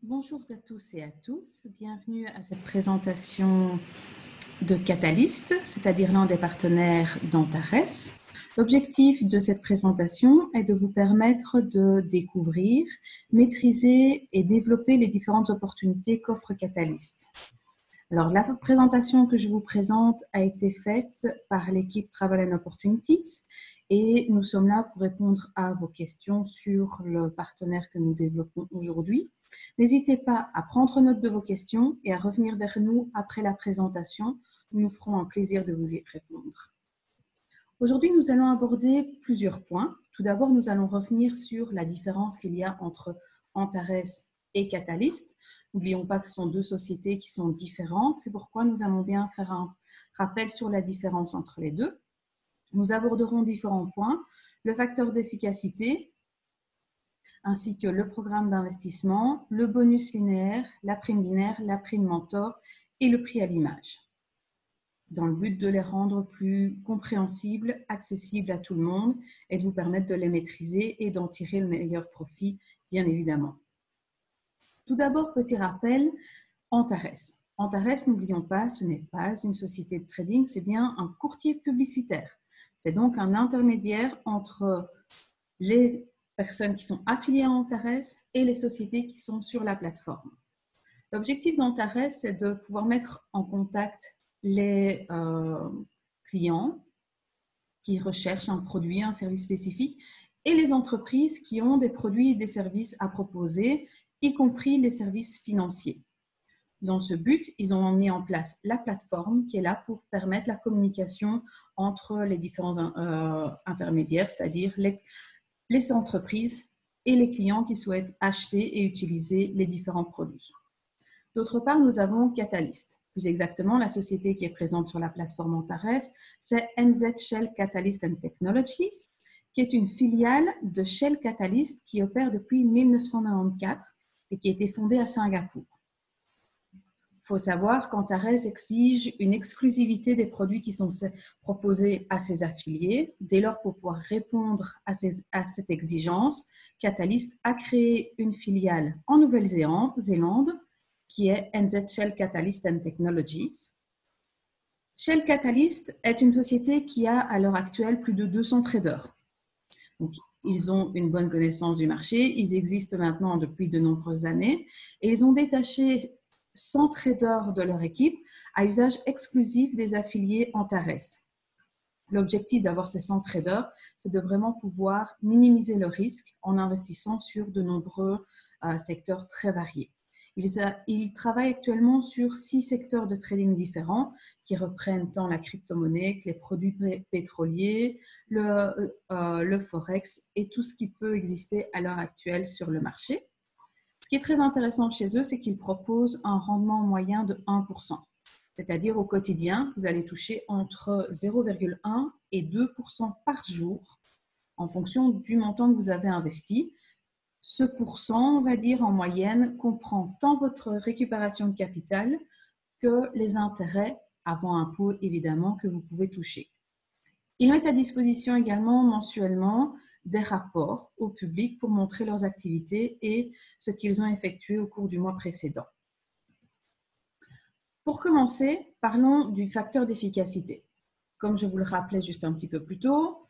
Bonjour à tous et à tous, bienvenue à cette présentation de Catalyst, c'est-à-dire l'un des partenaires d'Antares. L'objectif de cette présentation est de vous permettre de découvrir, maîtriser et développer les différentes opportunités qu'offre Catalyst. Alors, la présentation que je vous présente a été faite par l'équipe Travel and Opportunities et nous sommes là pour répondre à vos questions sur le partenaire que nous développons aujourd'hui. N'hésitez pas à prendre note de vos questions et à revenir vers nous après la présentation. Nous nous ferons un plaisir de vous y répondre. Aujourd'hui, nous allons aborder plusieurs points. Tout d'abord, nous allons revenir sur la différence qu'il y a entre Antares et Catalyst. N'oublions pas que ce sont deux sociétés qui sont différentes. C'est pourquoi nous allons bien faire un rappel sur la différence entre les deux. Nous aborderons différents points, le facteur d'efficacité, ainsi que le programme d'investissement, le bonus linéaire, la prime binaire, la prime mentor et le prix à l'image, dans le but de les rendre plus compréhensibles, accessibles à tout le monde et de vous permettre de les maîtriser et d'en tirer le meilleur profit, bien évidemment. Tout d'abord, petit rappel, Antares. Antares, n'oublions pas, ce n'est pas une société de trading, c'est bien un courtier publicitaire. C'est donc un intermédiaire entre les personnes qui sont affiliées à Antares et les sociétés qui sont sur la plateforme. L'objectif d'Antares, c'est de pouvoir mettre en contact les clients qui recherchent un produit, un service spécifique et les entreprises qui ont des produits et des services à proposer, y compris les services financiers. Dans ce but, ils ont mis en place la plateforme qui est là pour permettre la communication entre les différents intermédiaires, c'est-à-dire les entreprises et les clients qui souhaitent acheter et utiliser les différents produits. D'autre part, nous avons Catalyst. Plus exactement, la société qui est présente sur la plateforme Antares, c'est NZ Shell Catalyst and Technologies, qui est une filiale de Shell Catalyst qui opère depuis 1994 et qui a été fondée à Singapour. Il faut savoir qu'Antares exige une exclusivité des produits qui sont proposés à ses affiliés. Dès lors, pour pouvoir répondre à cette exigence, Catalyst a créé une filiale en Nouvelle-Zélande qui est NZ Shell Catalyst and Technologies. Shell Catalyst est une société qui a à l'heure actuelle plus de 200 traders. Donc, ils ont une bonne connaissance du marché, ils existent maintenant depuis de nombreuses années et ils ont détaché 100 traders de leur équipe à usage exclusif des affiliés Antares. L'objectif d'avoir ces 100 traders, c'est de vraiment pouvoir minimiser le risque en investissant sur de nombreux secteurs très variés. Ils travaillent actuellement sur 6 secteurs de trading différents qui reprennent tant la crypto-monnaie que les produits pétroliers, le forex et tout ce qui peut exister à l'heure actuelle sur le marché. Ce qui est très intéressant chez eux, c'est qu'ils proposent un rendement moyen de 1%. C'est-à-dire au quotidien, vous allez toucher entre 0,1 et 2% par jour en fonction du montant que vous avez investi. Ce pourcent, on va dire en moyenne, comprend tant votre récupération de capital que les intérêts avant impôt, évidemment, que vous pouvez toucher. Ils mettent à disposition également mensuellement des rapports au public pour montrer leurs activités et ce qu'ils ont effectué au cours du mois précédent. Pour commencer, parlons du facteur d'efficacité. Comme je vous le rappelais juste un petit peu plus tôt,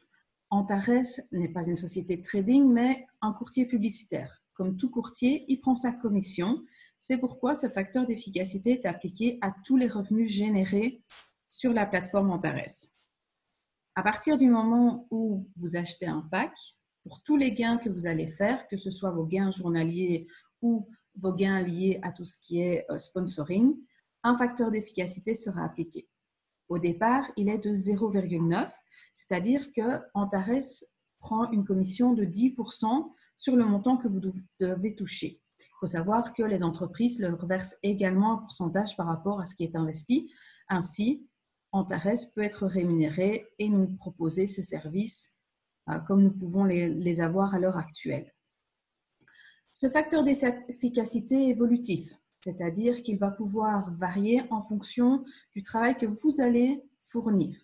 Antares n'est pas une société de trading, mais un courtier publicitaire. Comme tout courtier, il prend sa commission. C'est pourquoi ce facteur d'efficacité est appliqué à tous les revenus générés sur la plateforme Antares. À partir du moment où vous achetez un pack, pour tous les gains que vous allez faire, que ce soit vos gains journaliers ou vos gains liés à tout ce qui est sponsoring, un facteur d'efficacité sera appliqué. Au départ, il est de 0,9, c'est-à-dire que Antares prend une commission de 10% sur le montant que vous devez toucher. Il faut savoir que les entreprises leur versent également un pourcentage par rapport à ce qui est investi. Ainsi, Antares peut être rémunéré et nous proposer ses services comme nous pouvons les avoir à l'heure actuelle. Ce facteur d'efficacité est évolutif, c'est-à-dire qu'il va pouvoir varier en fonction du travail que vous allez fournir.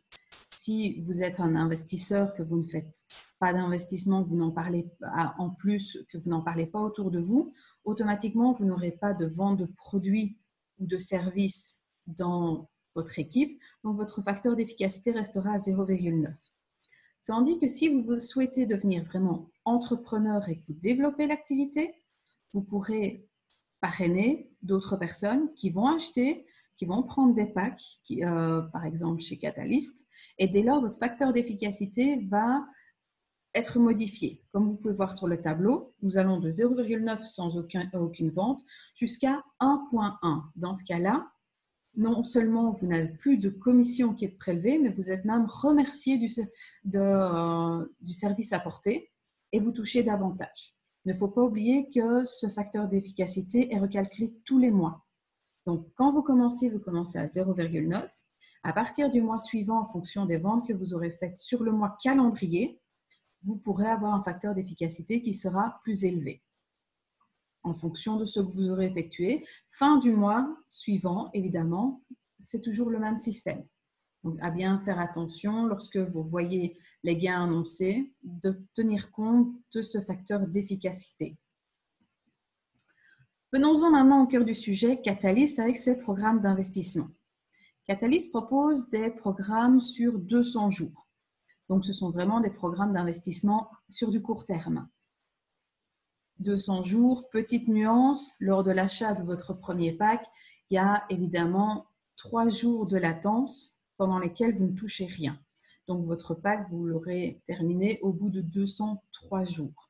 si vous êtes un investisseur, que vous ne faites pas d'investissement, que vous n'en parlez pas, en plus, que vous n'en parlez pas autour de vous, automatiquement, vous n'aurez pas de vente de produits ou de services dans votre équipe. Donc, votre facteur d'efficacité restera à 0,9. Tandis que si vous souhaitez devenir vraiment entrepreneur et que vous développez l'activité, vous pourrez parrainer d'autres personnes qui vont acheter, qui vont prendre des packs, par exemple chez Catalyst, et dès lors, votre facteur d'efficacité va être modifié. Comme vous pouvez voir sur le tableau, nous allons de 0,9 sans aucune vente jusqu'à 1,1. Dans ce cas-là, non seulement vous n'avez plus de commission qui est prélevée, mais vous êtes même remercié du service apporté et vous touchez davantage. Il ne faut pas oublier que ce facteur d'efficacité est recalculé tous les mois. Donc, quand vous commencez à 0,9. À partir du mois suivant, en fonction des ventes que vous aurez faites sur le mois calendrier, vous pourrez avoir un facteur d'efficacité qui sera plus élevé. En fonction de ce que vous aurez effectué, fin du mois suivant, évidemment, c'est toujours le même système. Donc, à bien faire attention lorsque vous voyez les gains annoncés, de tenir compte de ce facteur d'efficacité. Venons-en maintenant au cœur du sujet, Catalyst avec ses programmes d'investissement. Catalyst propose des programmes sur 200 jours. Donc, ce sont vraiment des programmes d'investissement sur du court terme. 200 jours, petite nuance, lors de l'achat de votre premier pack, il y a évidemment 3 jours de latence pendant lesquels vous ne touchez rien. Donc, votre pack, vous l'aurez terminé au bout de 203 jours.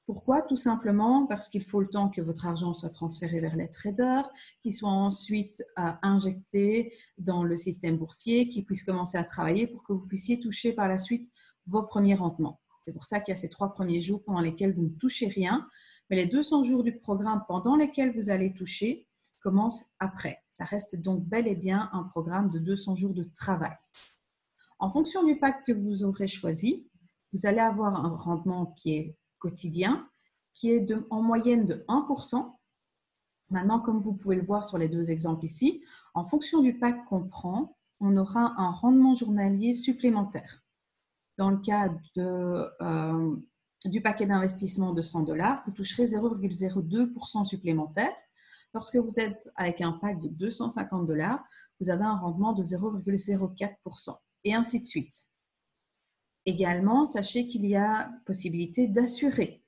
Pourquoi? Tout simplement parce qu'il faut le temps que votre argent soit transféré vers les traders, qu'il soit ensuite injecté dans le système boursier, qu'il puisse commencer à travailler pour que vous puissiez toucher par la suite vos premiers rendements. C'est pour ça qu'il y a ces 3 premiers jours pendant lesquels vous ne touchez rien, mais les 200 jours du programme pendant lesquels vous allez toucher commencent après. Ça reste donc bel et bien un programme de 200 jours de travail. En fonction du pack que vous aurez choisi, vous allez avoir un rendement qui est quotidien, qui est en moyenne de 1%. Maintenant, comme vous pouvez le voir sur les 2 exemples ici, en fonction du pack qu'on prend, on aura un rendement journalier supplémentaire. Dans le cas du paquet d'investissement de 100 $, vous toucherez 0,02% supplémentaire. Lorsque vous êtes avec un pack de 250 $, vous avez un rendement de 0,04%, et ainsi de suite. Également, sachez qu'il y a possibilité d'assurer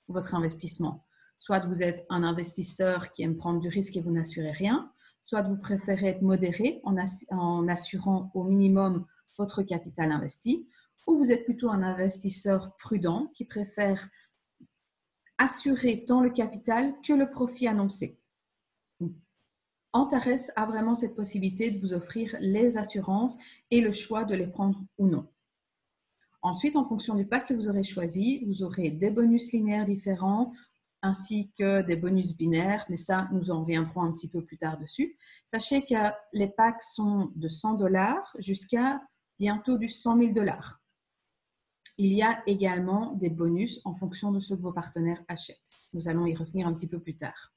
votre investissement. Soit vous êtes un investisseur qui aime prendre du risque et vous n'assurez rien, soit vous préférez être modéré en assurant au minimum votre capital investi, ou vous êtes plutôt un investisseur prudent qui préfère assurer tant le capital que le profit annoncé. Antares a vraiment cette possibilité de vous offrir les assurances et le choix de les prendre ou non. Ensuite, en fonction du pack que vous aurez choisi, vous aurez des bonus linéaires différents ainsi que des bonus binaires, mais ça, nous en reviendrons un petit peu plus tard dessus. Sachez que les packs sont de 100 $ jusqu'à bientôt du 100 000 $. Il y a également des bonus en fonction de ce que vos partenaires achètent. Nous allons y revenir un petit peu plus tard.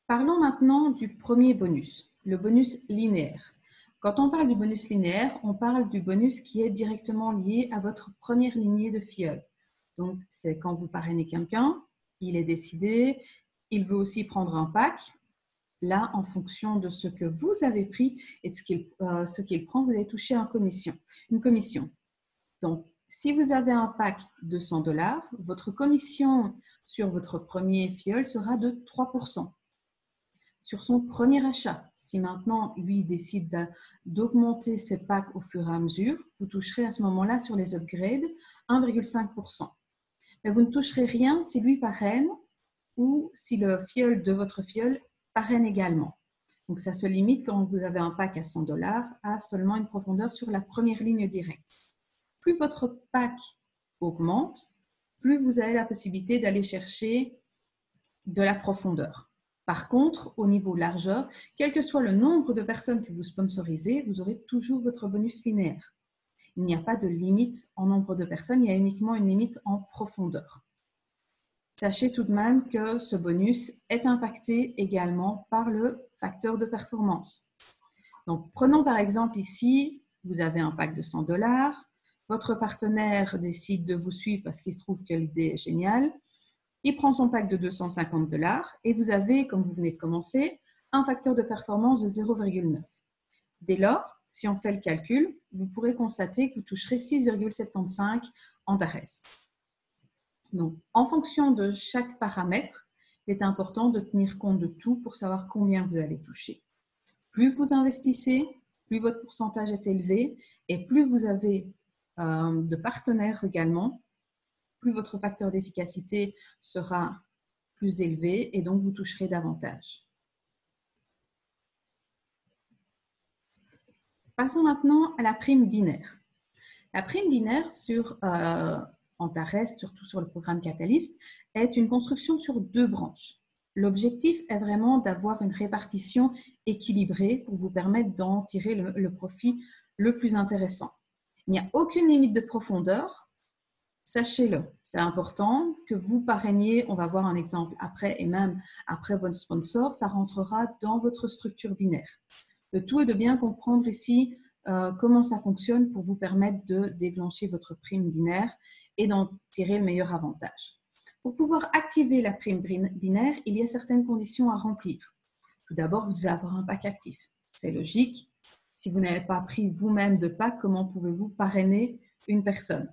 Parlons maintenant du premier bonus, le bonus linéaire. Quand on parle du bonus linéaire, on parle du bonus qui est directement lié à votre première lignée de filleul. Donc, c'est quand vous parrainez quelqu'un, il est décidé, il veut aussi prendre un pack. Là, en fonction de ce que vous avez pris et de ce qu'il prend, vous allez toucher une commission. Donc, si vous avez un pack de 100 $, votre commission sur votre premier filleul sera de 3%. Sur son premier achat, si maintenant lui décide d'augmenter ses packs au fur et à mesure, vous toucherez à ce moment-là sur les upgrades 1,5%. Mais vous ne toucherez rien si lui parraine ou si le filleul de votre filleul parraine également. Donc ça se limite quand vous avez un pack à 100 $ à seulement une profondeur sur la première ligne directe. Plus votre pack augmente, plus vous avez la possibilité d'aller chercher de la profondeur. Par contre, au niveau largeur, quel que soit le nombre de personnes que vous sponsorisez, vous aurez toujours votre bonus linéaire. Il n'y a pas de limite en nombre de personnes, il y a uniquement une limite en profondeur. Sachez tout de même que ce bonus est impacté également par le facteur de performance. Donc, prenons par exemple ici, vous avez un pack de 100 $. Votre partenaire décide de vous suivre parce qu'il trouve que l'idée est géniale. Il prend son pack de 250 $ et vous avez, comme vous venez de commencer, un facteur de performance de 0,9. Dès lors, si on fait le calcul, vous pourrez constater que vous toucherez 6,75 en DARES. Donc, en fonction de chaque paramètre, il est important de tenir compte de tout pour savoir combien vous allez toucher. Plus vous investissez, plus votre pourcentage est élevé et plus vous avez de partenaires également, plus votre facteur d'efficacité sera plus élevé et donc vous toucherez davantage. Passons maintenant à la prime binaire. La prime binaire en DARES, surtout sur le programme Catalyst, est une construction sur 2 branches. L'objectif est vraiment d'avoir une répartition équilibrée pour vous permettre d'en tirer le profit le plus intéressant. Il n'y a aucune limite de profondeur, sachez-le. C'est important que vous parrainiez, on va voir un exemple après, et même après votre sponsor, ça rentrera dans votre structure binaire. Le tout est de bien comprendre ici comment ça fonctionne pour vous permettre de déclencher votre prime binaire et d'en tirer le meilleur avantage. Pour pouvoir activer la prime binaire, il y a certaines conditions à remplir. Tout d'abord, vous devez avoir un pack actif. C'est logique. Si vous n'avez pas pris vous-même de pack, comment pouvez-vous parrainer une personne?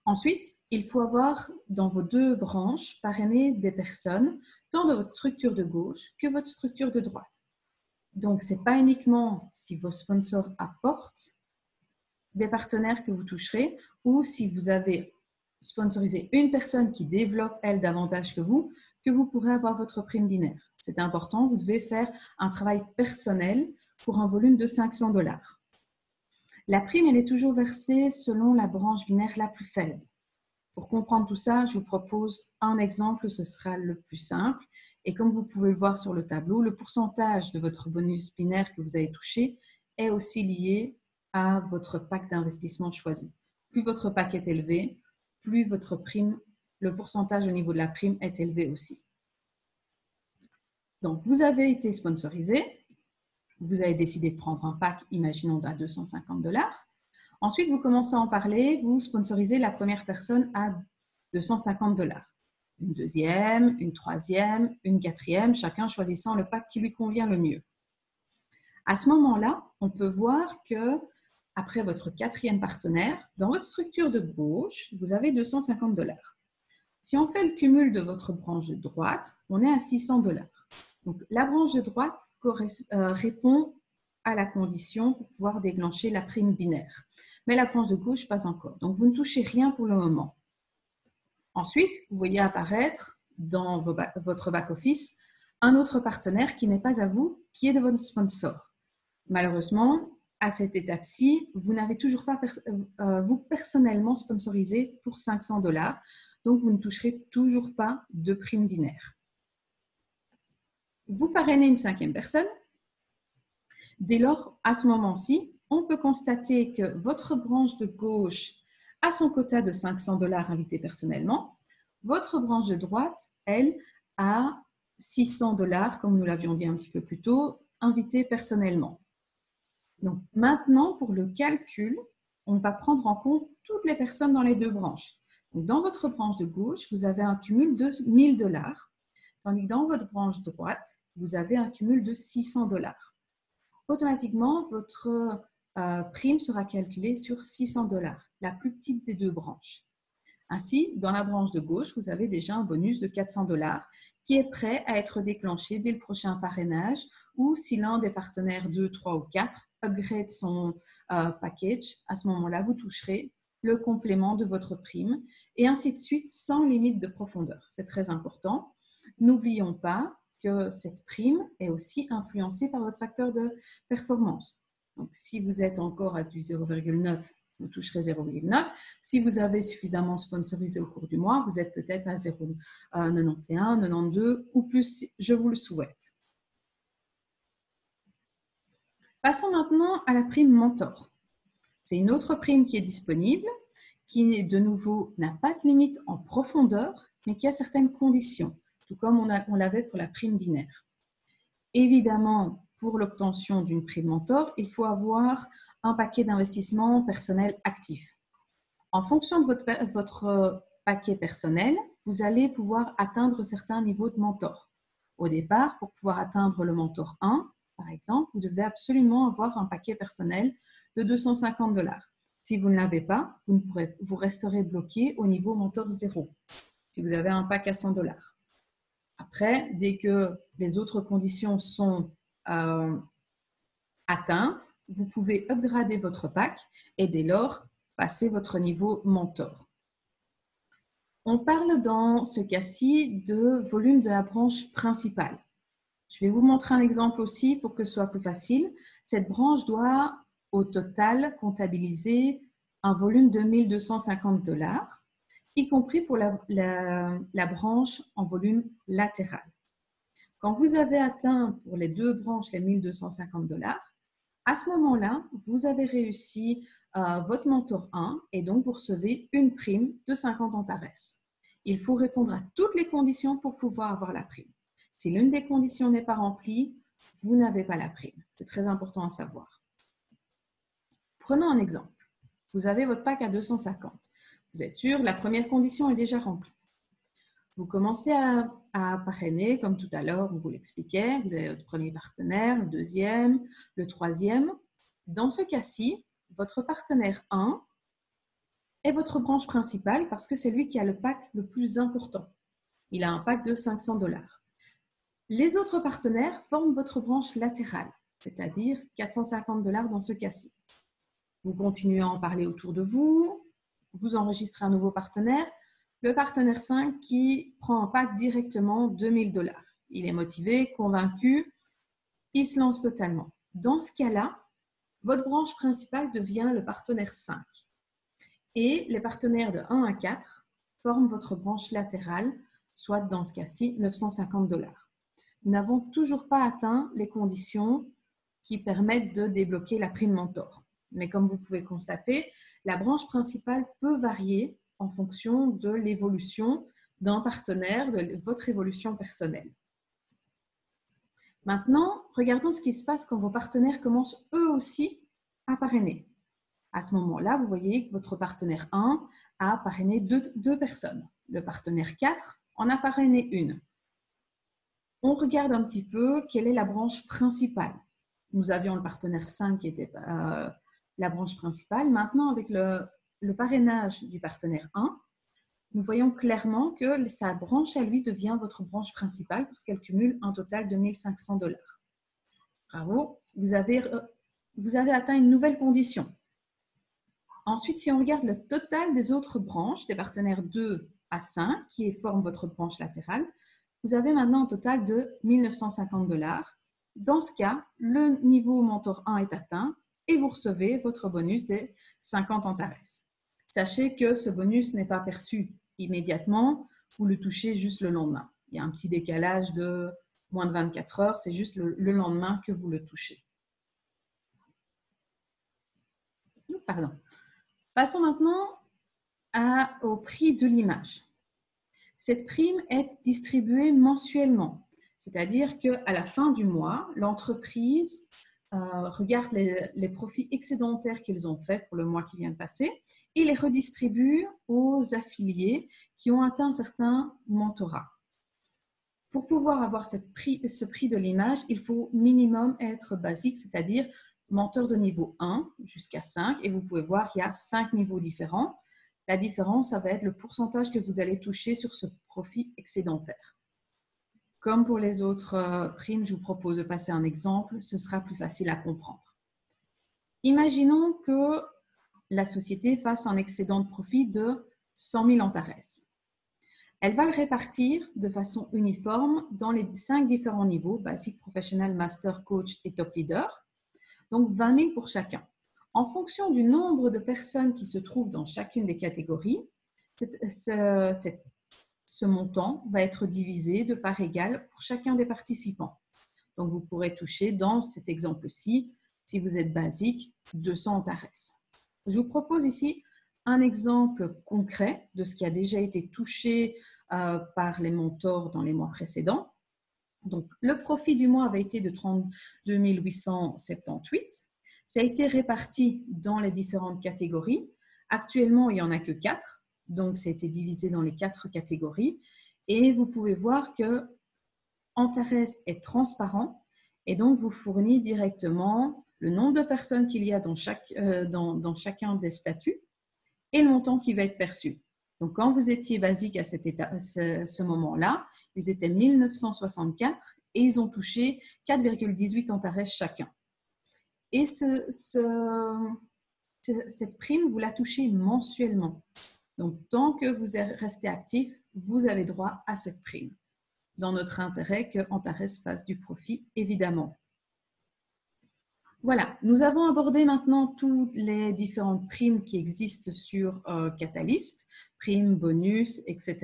Ensuite, il faut avoir dans vos 2 branches parrainé des personnes, tant de votre structure de gauche que votre structure de droite. Donc, ce n'est pas uniquement si vos sponsors apportent des partenaires que vous toucherez ou si vous avez sponsorisé une personne qui développe, elle, davantage que vous pourrez avoir votre prime binaire. C'est important, vous devez faire un travail personnel pour un volume de 500 $. La prime, elle est toujours versée selon la branche binaire la plus faible. Pour comprendre tout ça, je vous propose un exemple, ce sera le plus simple. Et comme vous pouvez le voir sur le tableau, le pourcentage de votre bonus binaire que vous avez touché est aussi lié à votre pack d'investissement choisi. Plus votre pack est élevé, plus votre prime, le pourcentage au niveau de la prime est élevé aussi. Donc, vous avez été sponsorisé, vous avez décidé de prendre un pack, imaginons à 250 $. Ensuite, vous commencez à en parler, vous sponsorisez la première personne à 250 $. Une deuxième, une troisième, une quatrième, chacun choisissant le pack qui lui convient le mieux. À ce moment-là, on peut voir que après votre 4e partenaire, dans votre structure de gauche, vous avez 250 $. Si on fait le cumul de votre branche de droite, on est à 600 $. Donc, la branche de droite répond à la condition pour pouvoir déclencher la prime binaire. Mais la branche de gauche, pas encore. Donc, vous ne touchez rien pour le moment. Ensuite, vous voyez apparaître dans votre back-office un autre partenaire qui n'est pas à vous, qui est de votre sponsor. Malheureusement, à cette étape-ci, vous n'avez toujours pas vous personnellement sponsorisé pour 500 $, donc vous ne toucherez toujours pas de prime binaire. Vous parrainez une 5e personne. Dès lors, à ce moment-ci, on peut constater que votre branche de gauche a son quota de 500 $ invité personnellement. Votre branche de droite, elle, a 600 $, comme nous l'avions dit un petit peu plus tôt, invité personnellement. Donc maintenant, pour le calcul, on va prendre en compte toutes les personnes dans les 2 branches. Donc, dans votre branche de gauche, vous avez un cumul de 1000 $, tandis que dans votre branche droite, vous avez un cumul de 600 $. Automatiquement, votre prime sera calculée sur 600 $, la plus petite des 2 branches. Ainsi, dans la branche de gauche, vous avez déjà un bonus de 400 $ qui est prêt à être déclenché dès le prochain parrainage ou si l'un des partenaires 2, 3 ou 4 upgrade son package, à ce moment-là, vous toucherez le complément de votre prime et ainsi de suite sans limite de profondeur. C'est très important. N'oublions pas que cette prime est aussi influencée par votre facteur de performance. Donc, si vous êtes encore à du 0,9, vous toucherez 0,9. Si vous avez suffisamment sponsorisé au cours du mois, vous êtes peut-être à 0,91, 92 ou plus, je vous le souhaite. Passons maintenant à la prime mentor. C'est une autre prime qui est disponible, qui de nouveau n'a pas de limite en profondeur, mais qui a certaines conditions, tout comme on l'avait pour la prime binaire. Évidemment, pour l'obtention d'une prime mentor, il faut avoir un paquet d'investissement personnel actif. En fonction de votre paquet personnel, vous allez pouvoir atteindre certains niveaux de mentor. Au départ, pour pouvoir atteindre le mentor 1, par exemple, vous devez absolument avoir un paquet personnel de 250 $. Si vous ne l'avez pas, vous resterez bloqué au niveau mentor 0, si vous avez un pack à 100 $. Après, dès que les autres conditions sont atteintes, vous pouvez upgrader votre pack et dès lors passer votre niveau mentor. On parle dans ce cas-ci de volume de la branche principale. Je vais vous montrer un exemple aussi pour que ce soit plus facile. Cette branche doit au total comptabiliser un volume de 1 250 $, y compris pour la branche en volume latéral. Quand vous avez atteint pour les deux branches les 1 250 $, à ce moment-là, vous avez réussi votre mentor 1 et donc vous recevez une prime de 50 Antares. Il faut répondre à toutes les conditions pour pouvoir avoir la prime. Si l'une des conditions n'est pas remplie, vous n'avez pas la prime. C'est très important à savoir. Prenons un exemple. Vous avez votre pack à 250. Vous êtes sûr, la première condition est déjà remplie. Vous commencez à parrainer, comme tout à l'heure, on vous l'expliquait. Vous avez votre premier partenaire, le deuxième, le troisième. Dans ce cas-ci, votre partenaire 1 est votre branche principale parce que c'est lui qui a le pack le plus important. Il a un pack de 500 $. Les autres partenaires forment votre branche latérale, c'est-à-dire 450 $ dans ce cas-ci. Vous continuez à en parler autour de vous, vous enregistrez un nouveau partenaire, le partenaire 5 qui prend un pack directement de 1 000 $. Il est motivé, convaincu, il se lance totalement. Dans ce cas-là, votre branche principale devient le partenaire 5. Et les partenaires de 1 à 4 forment votre branche latérale, soit dans ce cas-ci 950 $. Nous n'avons toujours pas atteint les conditions qui permettent de débloquer la prime mentor. Mais comme vous pouvez constater, la branche principale peut varier en fonction de l'évolution d'un partenaire, de votre évolution personnelle. Maintenant, regardons ce qui se passe quand vos partenaires commencent eux aussi à parrainer. À ce moment-là, vous voyez que votre partenaire 1 a parrainé deux personnes. Le partenaire 4 en a parrainé une. On regarde un petit peu quelle est la branche principale. Nous avions le partenaire 5 qui était la branche principale. Maintenant, avec le parrainage du partenaire 1, nous voyons clairement que sa branche à lui devient votre branche principale parce qu'elle cumule un total de 1 500 $. Bravo, vous avez atteint une nouvelle condition. Ensuite, si on regarde le total des autres branches, des partenaires 2 à 5, qui forment votre branche latérale, vous avez maintenant un total de 1 950 $. Dans ce cas, le niveau mentor 1 est atteint et vous recevez votre bonus des 50 Antares. Sachez que ce bonus n'est pas perçu immédiatement, vous le touchez juste le lendemain. Il y a un petit décalage de moins de 24 heures, c'est juste le lendemain que vous le touchez. Pardon. Passons maintenant au prix de l'image. Cette prime est distribuée mensuellement, c'est-à-dire qu'à la fin du mois, l'entreprise regarde les profits excédentaires qu'ils ont faits pour le mois qui vient de passer et les redistribue aux affiliés qui ont atteint un certain mentorat. Pour pouvoir avoir ce prix de l'image, il faut minimum être basique, c'est-à-dire mentor de niveau 1 jusqu'à 5. Et vous pouvez voir, il y a 5 niveaux différents. La différence, ça va être le pourcentage que vous allez toucher sur ce profit excédentaire. Comme pour les autres primes, je vous propose de passer un exemple, ce sera plus facile à comprendre. Imaginons que la société fasse un excédent de profit de 100 000 Antares. Elle va le répartir de façon uniforme dans les 5 différents niveaux, Basic, Professional, Master, Coach et Top Leader. Donc 20 000 pour chacun. En fonction du nombre de personnes qui se trouvent dans chacune des catégories, ce montant va être divisé de part égale pour chacun des participants. Donc, vous pourrez toucher dans cet exemple-ci, si vous êtes basique, 200 Antares. Je vous propose ici un exemple concret de ce qui a déjà été touché par les mentors dans les mois précédents. Donc, le profit du mois avait été de 32 878. Ça a été réparti dans les différentes catégories. Actuellement, il n'y en a que 4. Donc, ça a été divisé dans les 4 catégories. Et vous pouvez voir que Antares est transparent et donc vous fournit directement le nombre de personnes qu'il y a dans chacun des statuts et le montant qui va être perçu. Donc, quand vous étiez basique à ce moment-là, ils étaient 1964 et ils ont touché 4,18 Antares chacun. Et cette prime, vous la touchez mensuellement. Donc, tant que vous restez actif, vous avez droit à cette prime. Dans notre intérêt que Antares fasse du profit, évidemment. Voilà, nous avons abordé maintenant toutes les différentes primes qui existent sur Catalyst, primes, bonus, etc.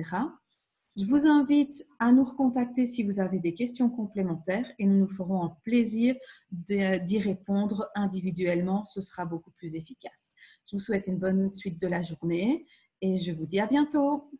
Je vous invite à nous recontacter si vous avez des questions complémentaires et nous nous ferons un plaisir d'y répondre individuellement. Ce sera beaucoup plus efficace. Je vous souhaite une bonne suite de la journée et je vous dis à bientôt.